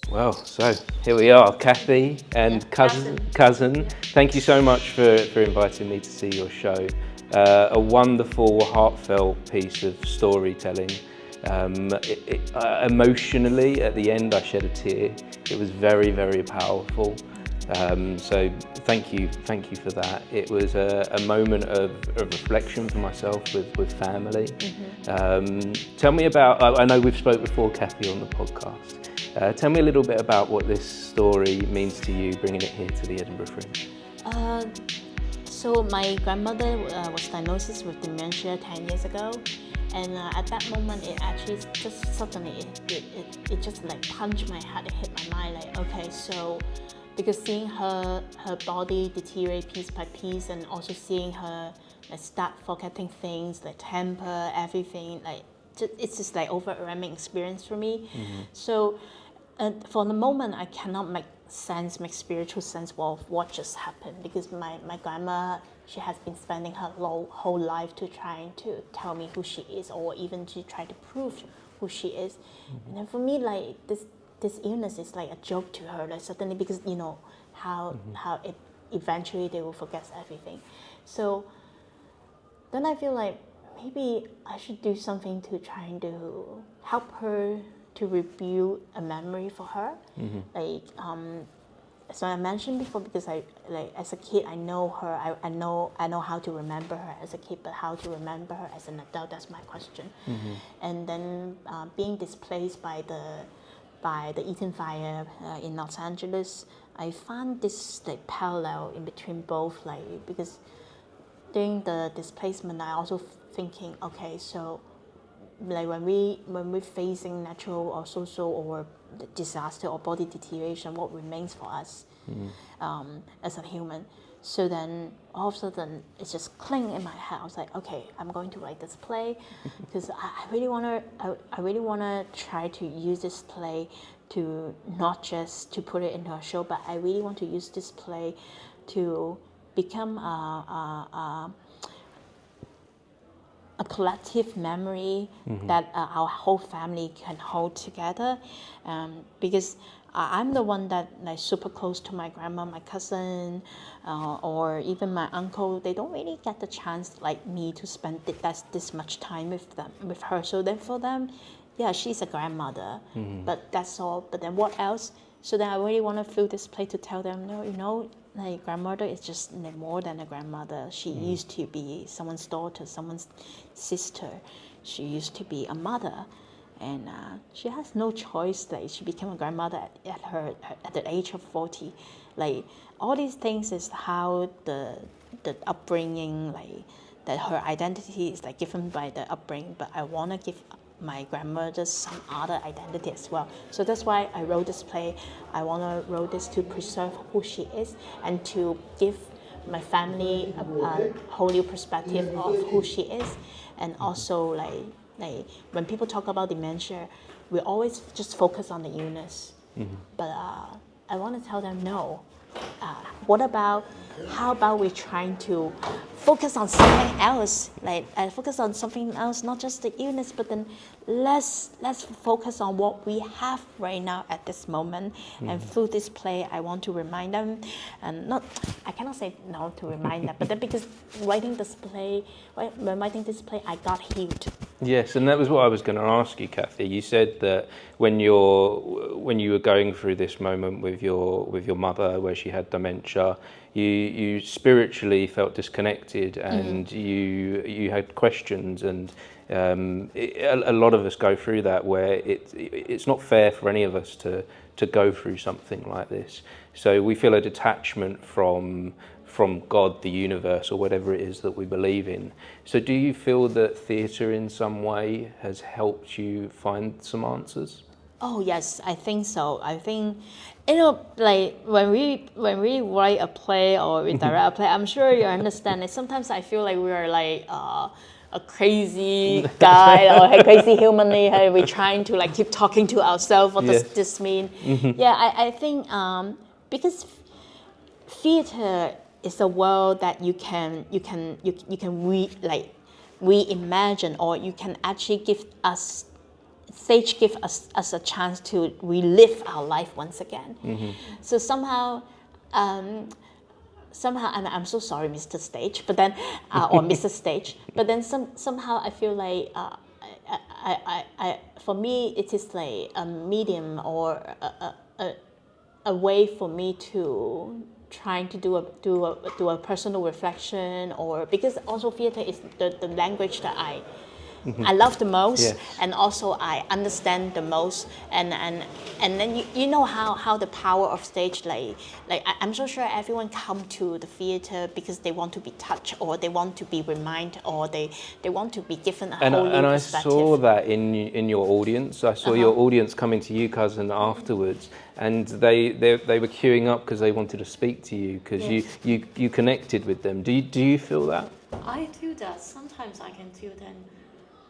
Well, so here we are, Cathy and cousin. Thank you so much for inviting me to see your show. A wonderful, heartfelt piece of storytelling. Emotionally, at the end, I shed a tear. It was very, very powerful. So thank you for that. It was a moment of reflection for myself with family. Tell me about, I know we've spoke before, Cathy, on the podcast. Tell me a little bit about what this story means to you, bringing it here to the Edinburgh Fringe. So my grandmother was diagnosed with dementia 10 years ago, and at that moment it actually just suddenly it just like punched my head, it hit my mind like, okay, so because seeing her body deteriorate piece by piece, and also seeing her like start forgetting things like temper, everything, like it's just like overwhelming experience for me. So for the moment I cannot make spiritual sense of what just happened, because my grandma, she has been spending her whole life to trying to tell me who she is, or even to try to prove who she is. And then for me, like this illness is like a joke to her, like suddenly, because you know how it eventually they will forget everything. So then I feel like maybe I should do something to try to help her to rebuild a memory for her. Like so I mentioned before, because I like as a kid I know her, I know how to remember her as a kid, but how to remember her as an adult, that's my question. And then being displaced by the Eaton fire in Los Angeles, I found this like parallel in between both, like because during the displacement I also thinking, okay, so like when we're facing natural or social or disaster or body deterioration, what remains for us as a human? So then all of a sudden it just cling in my head. I was like, okay, I'm going to write this play, because I really wanna try to use this play to not just to put it into a show, but I really want to use this play to become a collective memory that our whole family can hold together, because I'm the one that like super close to my grandma, my cousin, or even my uncle. They don't really get the chance like me to spend this much time with her. So then for them, yeah, she's a grandmother, but that's all. But then what else? So then I really want to fill this play to tell them, no, you know, like grandmother is just more than a grandmother. She used to be someone's daughter, someone's sister. She used to be a mother, and she has no choice. Like she became a grandmother at the age of 40. Like all these things is how the upbringing, like that her identity is like given by the upbringing. But I want to give my grandmother some other identity as well. So that's why I wrote this play. I want to write this to preserve who she is, and to give my family a whole new perspective of who she is. And also like when people talk about dementia, we always just focus on the illness. But I want to tell them, no, how about we trying to focus on something else, like focus on something else, not just the illness, but then let's focus on what we have right now at this moment. And through this play, I want to remind them, and I cannot say no to remind them, but then because when writing this play, I got healed. Yes, and that was what I was going to ask you, Cathy. You said that when you were going through this moment with your mother, where she had dementia, you spiritually felt disconnected, and you had questions, and a lot of us go through that, where it's not fair for any of us to go through something like this. So we feel a detachment from God, the universe, or whatever it is that we believe in. So do you feel that theatre in some way has helped you find some answers? Oh yes, I think so. I think, you know, like when we write a play or we direct a play, I'm sure you understand it. Sometimes I feel like we are like a crazy guy or a crazy human. We're trying to like keep talking to ourselves. What does this mean? Yeah, I think because theater is a world that you can reimagine, or you can actually give us stage gives us a chance to relive our life once again. So somehow, and I'm so sorry, Mr. Stage, but then or Mr. Stage, but then somehow I feel like for me it is like a medium or a way for me to trying to do a personal reflection, or because also theater is the language that I love the most, Yes. and also I understand the most, and then you know how the power of stage, I'm so sure everyone come to the theater because they want to be touched, or they want to be reminded, or they want to be given a whole new perspective. I saw that in your audience. I saw your audience coming to you, Cousin, afterwards, and they were queuing up because they wanted to speak to you because you connected with them. Do you feel that? I feel that sometimes I can feel that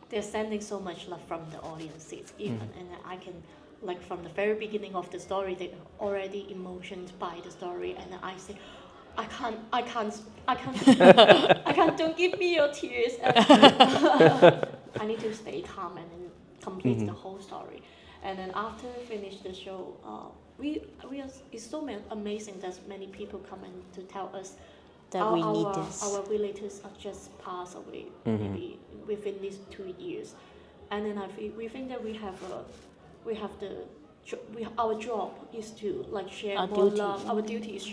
they're sending so much love from the audiences even, and I can, like from the very beginning of the story, they're already emotioned by the story, and I say, I can't, don't give me your tears. I need to stay calm and then complete the whole story. And then after finish the show, it's so amazing that many people come in to tell us that we need this. Our relatives are just passed away, maybe within these 2 years, and then we think that our job is to like share our more duty. love. Our duty is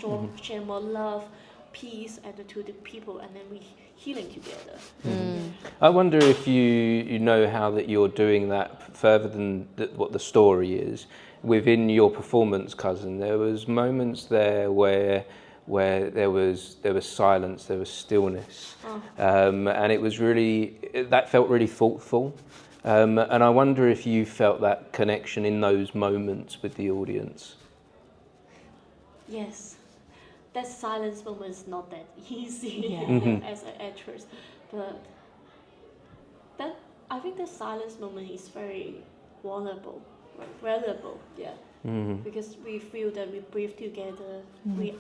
share more love, peace, and to the people, and then we healing together. I wonder if you know how that you're doing that further than what the story is. Within your performance, Cousin, there was moments there where there was silence, there was stillness, and it was that felt really thoughtful. And I wonder if you felt that connection in those moments with the audience. Yes, that silence moment is not that easy as an actress, but I think the silence moment is very valuable, because we feel that we breathe together, we're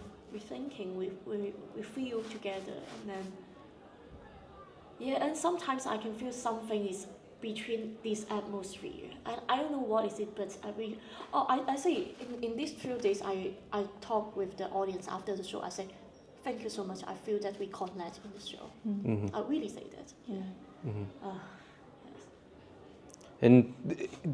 thinking, we feel together, and then and sometimes I can feel something is between this atmosphere, and I don't know what is it, but I say in these few days I talk with the audience after the show. I say, thank you so much. I feel that we connect in the show. I really say that. Yes. And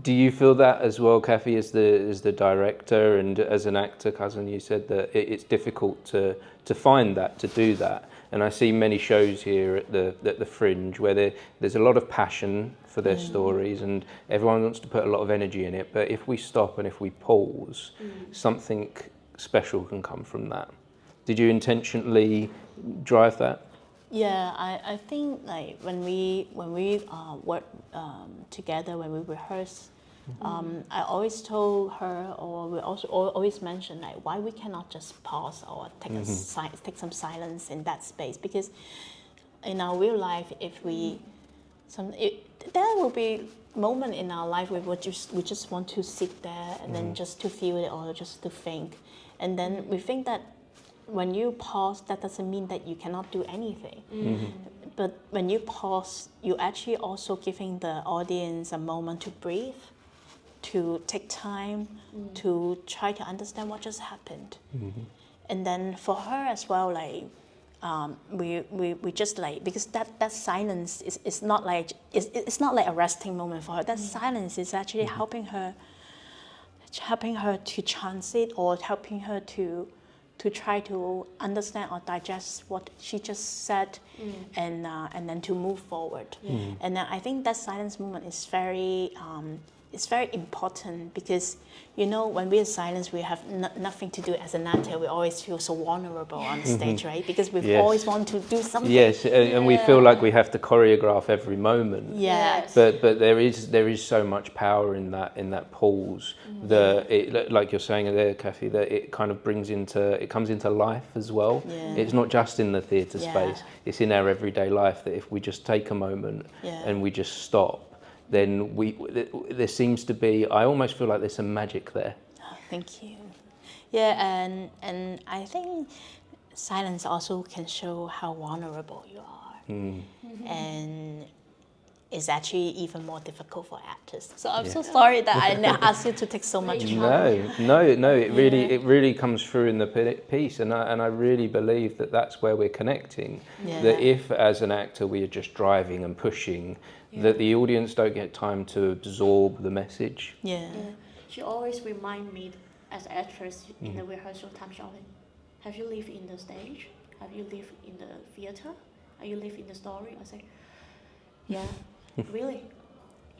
do you feel that as well, Cathy, as the director and as an actor, Cousin? You said that it's difficult to find that, to do that. And I see many shows here at the Fringe where there's a lot of passion for their stories, and everyone wants to put a lot of energy in it. But if we stop and if we pause, something special can come from that. Did you intentionally drive that? Yeah, I think like when we work together, when we rehearse, I always told her, or we also always mention like why we cannot just pause or take some silence in that space, because in our real life, there will be moment in our life where we just want to sit there and then just to feel it or just to think, and then we think that when you pause, that doesn't mean that you cannot do anything. But when you pause, you actually also giving the audience a moment to breathe, to take time, to try to understand what just happened. And then for her as well, like we just like, because that silence is not like it's not like a resting moment for her. That silence is actually helping her to transit, or helping her to try to understand or digest what she just said, and then to move forward. And I think that silence moment is very important, because when we are silent, we have nothing to do as an actor. We always feel so vulnerable on stage, right? Because we always want to do something. Yes, and we feel like we have to choreograph every moment. Yes. But there is so much power in that pause. Like you're saying there, Cathy, that it kind of comes into life as well. Yeah. It's not just in the theatre space. It's in our everyday life, that if we just take a moment and we just stop, then there seems to be, I almost feel like there's some magic there. Oh, thank you. Yeah, and I think silence also can show how vulnerable you are. And is actually even more difficult for actors. So I'm so sorry that I asked you to take so much time. No. It really comes through in the piece, and I really believe that that's where we're connecting. Yeah. That if, as an actor, we are just driving and pushing, that the audience don't get time to absorb the message. Yeah. She always remind me as an actress in the rehearsal time. Charlene, have you lived in the stage? Have you lived in the theater? Have you lived in the story? I say, yeah. Really?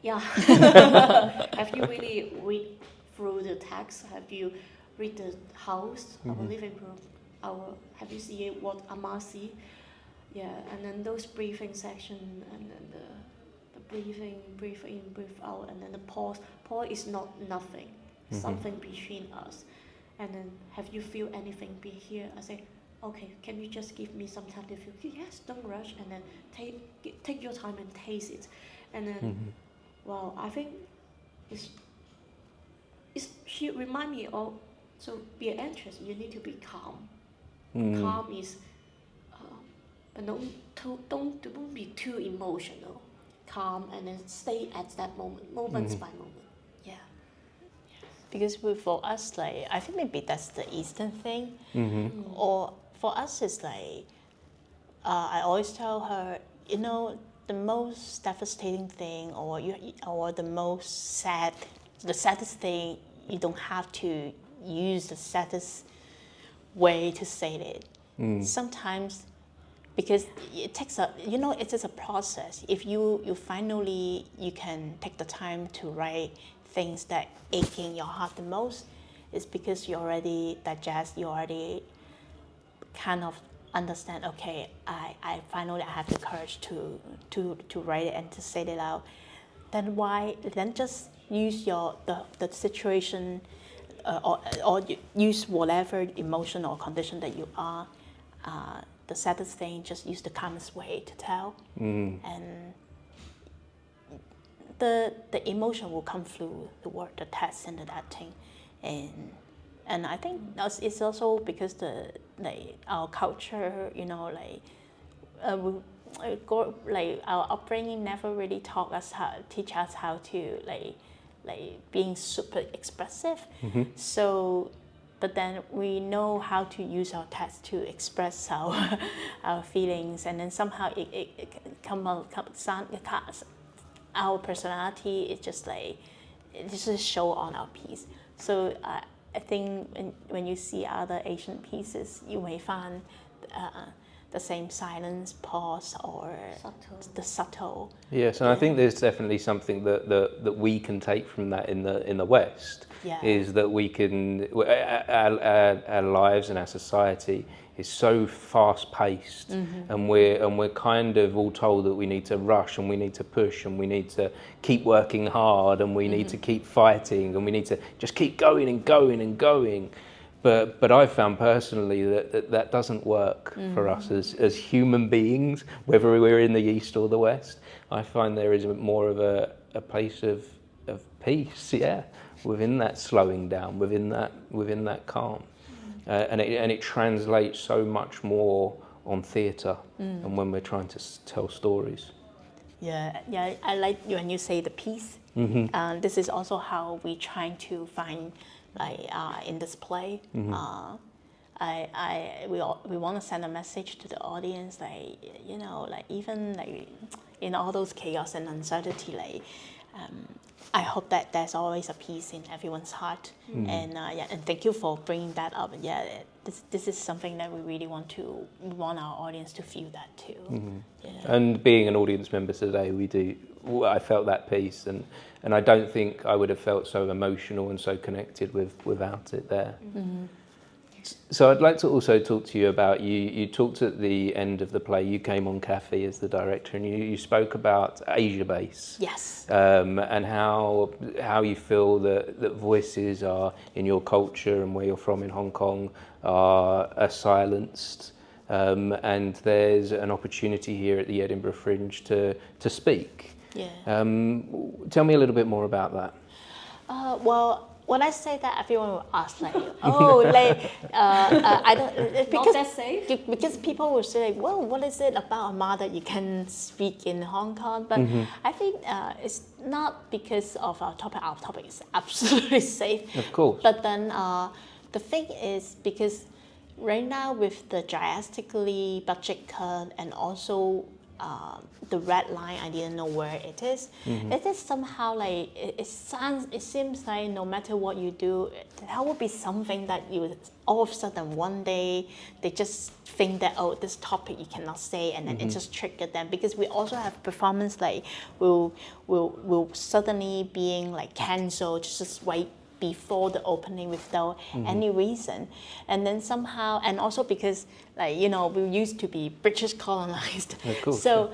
Yeah. Have you really read through the text? Have you read the house, our living room? Have you seen what Amma see? Yeah, and then those briefing section, and then the briefing, breathe in, breathe out, and then the pause. Pause is not nothing, something between us. And then, have you feel anything be here? I say, okay, can you just give me some time to feel? Yes, don't rush, and then take your time and taste it. And then, well, I think she remind me of, so be an actress, you need to be calm. Calm is, but don't be too emotional. Calm, and then stay at that moment, moments by moment. Yeah. Because for us, like, I think maybe that's the Eastern thing, or for us it's like, I always tell her, you know, the most devastating thing, or the saddest thing, you don't have to use the saddest way to say it. Sometimes, because it takes it is a process. If you finally you can take the time to write things that ache in your heart the most, it's because you already digest, you already kind of understand, okay, I finally have the courage to write it and to say it out. Then just use the situation, or use whatever emotion or condition that you are. The saddest thing, just use the calmest way to tell, and the emotion will come through the word, the text, and the acting, and I think it's also because our culture, our upbringing never really teach us how to being super expressive. So, but then we know how to use our text to express our feelings, and then somehow our personality is just show on our piece. So I think when you see other Asian pieces, you may find the same silence, pause, or the subtle. Yes, and I think there's definitely something that we can take from that in the West. Is that we can, our lives and our society is so fast paced, and we're kind of all told that we need to rush, and we need to push, and we need to keep working hard, and we need to keep fighting, and we need to just keep going and going and going. But I've found personally that doesn't work for us as human beings, whether we're in the East or the West. I find there is more of a place of peace, within that slowing down, within that calm, and it translates so much more on theatre and when we're trying to tell stories. Yeah, I like when you say the peace. This is also how we trying to find. In this play, we want to send a message to the audience, even in all those chaos and uncertainty, I hope that there's always a peace in everyone's heart, and thank you for bringing that up. And this is something that we really want our audience to feel that too. And being an audience member today, I felt that peace, and I don't think I would have felt so emotional and so connected without it there. So I'd like to also talk to you about, you talked at the end of the play, you came on Cathy as the director, and you spoke about Asia Base. Yes. And how you feel that voices are in your culture and where you're from in Hong Kong are silenced. And there's an opportunity here at the Edinburgh Fringe to speak. Yeah. Tell me a little bit more about that. Well, when I say that, everyone will ask like, oh, like I don't because Not that safe? because people will say like, well, what is it about a mother you can speak in Hong Kong? But I think it's not because of our topic. Our topic is absolutely safe. Of course. But then the thing is because right now with the drastically budget cut and also the red line, I didn't know where it is. It is somehow like it seems like no matter what you do, there will be something that you all of a sudden one day they just think that, oh, this topic you cannot say, and then it just triggered them, because we also have performance like will suddenly being like cancelled just right before the opening without any reason. And then somehow, and also because like, you know, we used to be British colonized. Of course, so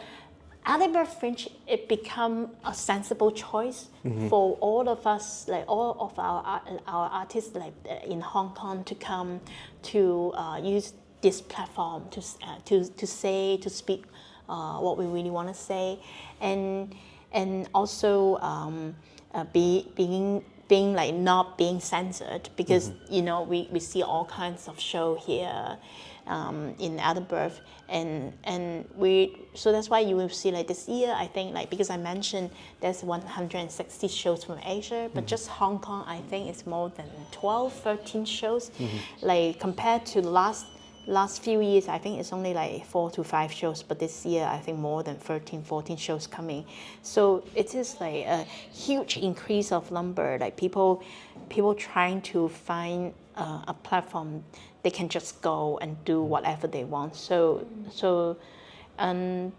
Edinburgh Fringe, it become a sensible choice for all of us, like all of our artists like in Hong Kong to come to use this platform to speak what we really want to say, and also being like not being censored, because you know we see all kinds of show here in Edinburgh, and so that's why you will see like this year, I think, like because I mentioned there's 160 shows from Asia, but just Hong Kong I think it's more than 13 shows, like compared to last few years, I think it's only like 4 to 5 shows, but this year I think more than 13, 14 shows coming. So it is like a huge increase of number, like people trying to find a platform they can just go and do whatever they want. And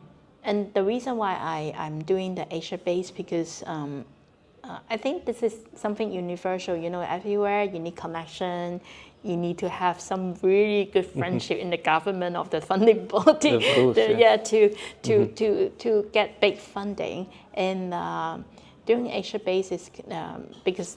the reason why I'm doing the Asia base, because I think this is something universal, you know, everywhere you need connection. You need to have some really good friendship in the government of the funding body, of course, to get big funding. And during Asia basis, because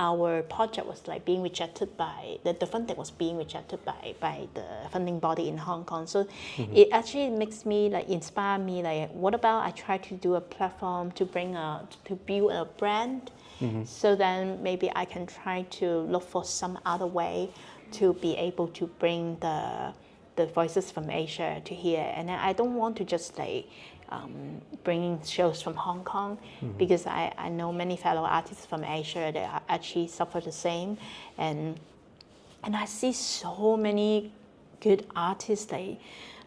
our project was like being rejected by the funding was being rejected by the funding body in Hong Kong. So it actually makes me like inspire me like, what about I try to do a platform to build a brand. So then maybe I can try to look for some other way to be able to bring the voices from Asia to here. And I don't want to just like bringing shows from Hong Kong, because I know many fellow artists from Asia that actually suffer the same. And I see so many good artists like,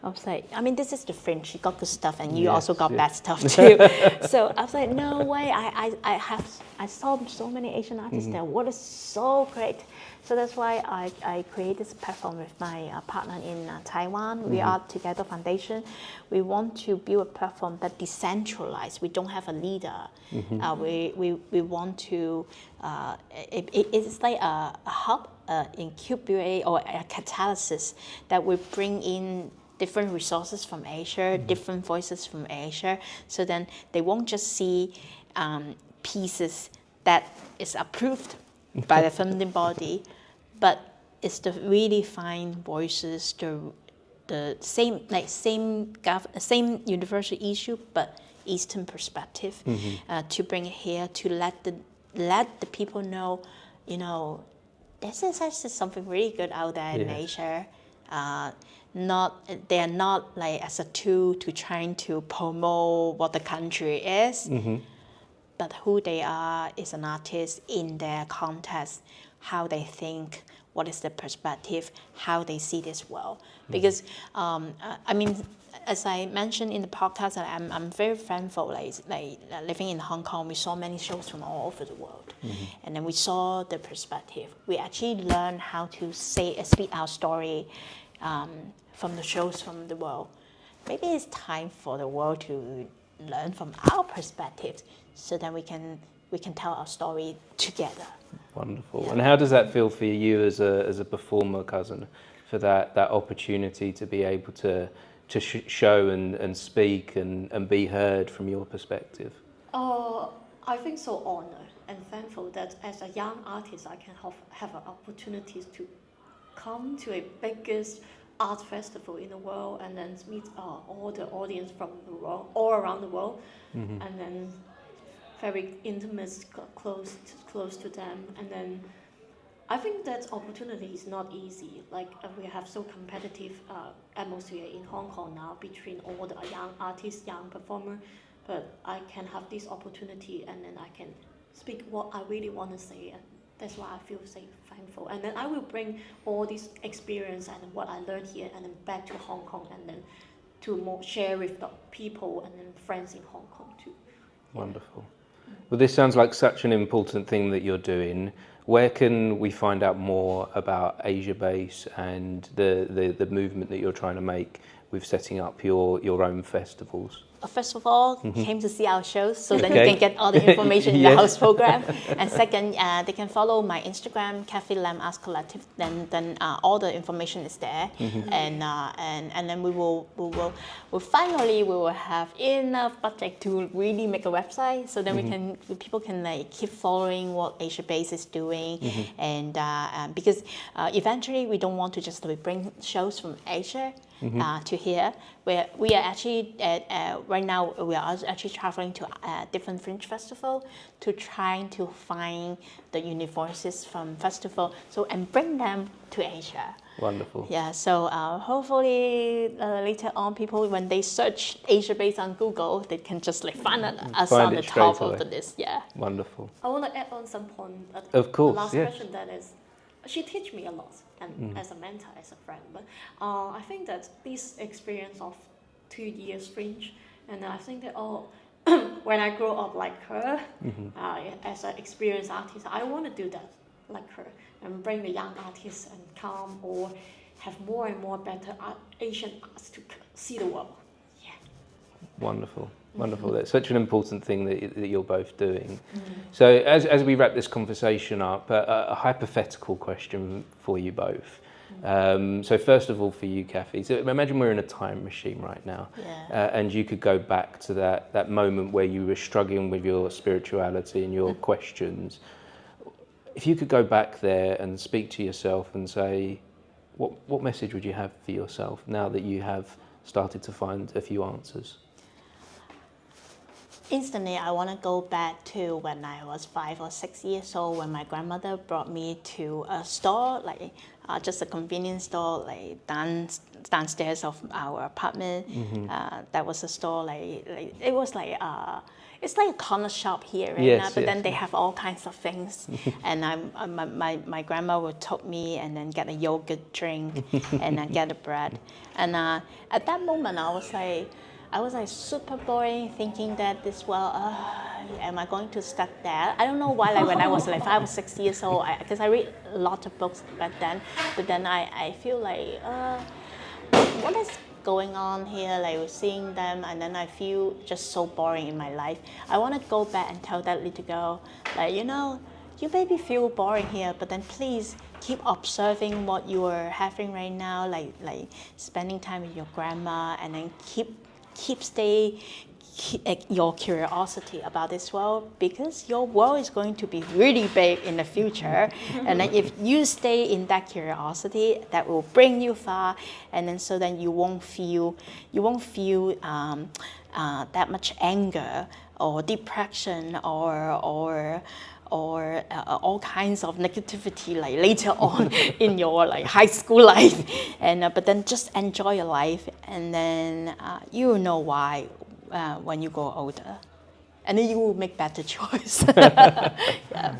I was like, I mean, this is the Fringe. You got good stuff, and you also got bad stuff too. So I was like, no way. I saw so many Asian artists there. What is so great? So that's why I created this platform with my partner in Taiwan. We are Together Foundation. We want to build a platform that decentralized. We don't have a leader. We want to. It's like a hub, incubate, or a catalysis that will bring in different resources from Asia, different voices from Asia, so then they won't just see pieces that is approved by the funding body, but it's the really fine voices, the same universal issue, but Eastern perspective, to bring it here, to let the people know, you know, this is actually something really good out there in Asia. They are not like as a tool to trying to promote what the country is, but who they are is an artist in their context, how they think, what is their perspective, how they see this world. Because I mean, as I mentioned in the podcast, I'm very thankful. Like living in Hong Kong, we saw many shows from all over the world, and then we saw the perspective. We actually learned how to speak our story. From the shows from the world. Maybe it's time for the world to learn from our perspectives, so that we can tell our story together. Wonderful. Yeah. And how does that feel for you as a performer, cousin, for that opportunity to be able to show and speak and be heard from your perspective? I think so honored and thankful that as a young artist I can have opportunities to come to a biggest art festival in the world, and then meet all the audience from the world, all around the world, and then very intimate, close to them, and then I think that opportunity is not easy. Like we have so competitive atmosphere in Hong Kong now between all the young artists, young performer, but I can have this opportunity, and then I can speak what I really want to say, and that's why I feel so thankful. And then I will bring all this experience and what I learned here, and then back to Hong Kong, and then to more share with the people and then friends in Hong Kong too. Wonderful. Well, this sounds like such an important thing that you're doing. Where can we find out more about Asia Base and the movement that you're trying to make with setting up your own festivals? First of all, came to see our shows, so then you can get all the information in the house program. And second, they can follow my Instagram, Cathy Lam Arts Collective. Then all the information is there, and then we will finally have enough budget to really make a website, so then people can like keep following what Asia Base is doing, and because eventually we don't want to just bring shows from Asia. To here, where we are actually right now we are actually traveling to different fringe festival to trying to find the unique voices from festival, so and bring them to Asia. Wonderful. Yeah, so hopefully later on, people when they search Asia Base on Google, they can just like find us on the top of the list. Yeah. Wonderful. I want to add on some point. Of course. The last yes. question that is, she teach me a lot, and as a mentor, as a friend. But I think that this experience of 2 years fringe, and I think that when I grow up like her, as an experienced artist, I want to do that like her and bring the young artists and come or have more and more better Asian arts to see the world. Yeah. Wonderful. Wonderful. That's such an important thing that you're both doing. So as we wrap this conversation up, a hypothetical question for you both. So first of all for you, Cathy, so imagine we're in a time machine right now, and you could go back to that moment where you were struggling with your spirituality and your questions. If you could go back there and speak to yourself and say, what message would you have for yourself now that you have started to find a few answers? Instantly, I want to go back to when I was 5 or 6 years old, when my grandmother brought me to a store, like just a convenience store, like downstairs of our apartment. That was a store, like it was like it's like a corner shop here, right? Now, but then they have all kinds of things. And my grandma would take me and then get a yogurt drink and then get the bread. And at that moment, I was like super boring, thinking that this am I going to start there? I don't know why. Like when I was like 5 or 6 years old, because I read a lot of books back then. But then I feel like what is going on here? Like seeing them, and then I feel just so boring in my life. I want to go back and tell that little girl, like you maybe feel boring here, but then please keep observing what you are having right now, like spending time with your grandma, and then keep your curiosity about this world, because your world is going to be really big in the future. And then if you stay in that curiosity, that will bring you far. And then so then you won't feel that much anger or depression or all kinds of negativity like later on in your like high school life, and but then just enjoy your life, and then you will know why when you grow older, and then you will make better choice.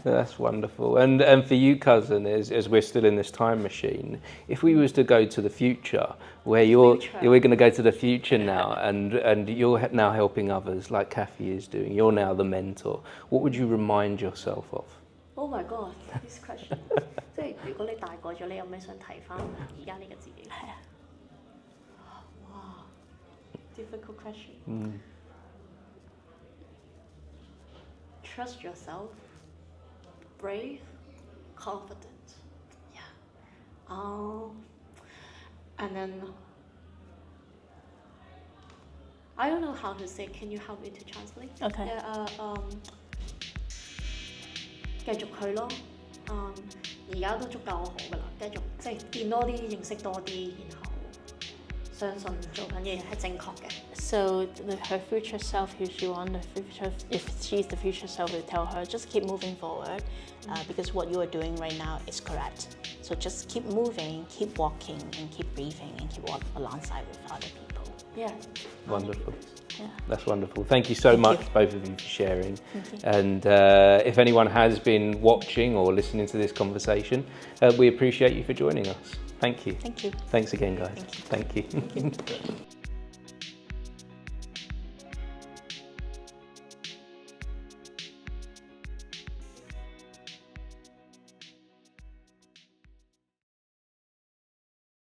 That's wonderful. And for you, cousin, as we're still in this time machine, if we was to go to the future, where we're going to go to the future now, and you're now helping others like Cathy is doing, you're now the mentor, what would you remind yourself of? Oh my God, this question. 即係如果你大個咗，你有咩想提返而家呢個自己？係啊。Wow, difficult question. Trust yourself, brave, confident. Yeah. And then I don't know how to say. Can you help me to translate? Okay. Yeah. 繼續去咯。而家都足夠好㗎啦，繼續即係見多啲，認識多啲，然後相信做緊嘅嘢係正確嘅。So her future self, if she want the future, if she's the future self, will tell her just keep moving forward, because what you are doing right now is correct. So just keep moving, keep walking, and keep breathing, and keep walking alongside with other people. Yeah. Wonderful. Yeah. That's wonderful. Thank you so much, both of you, for sharing. Thank you. And if anyone has been watching or listening to this conversation, we appreciate you for joining us. Thank you. Thank you. Thanks again, guys. Thank you. Thank you.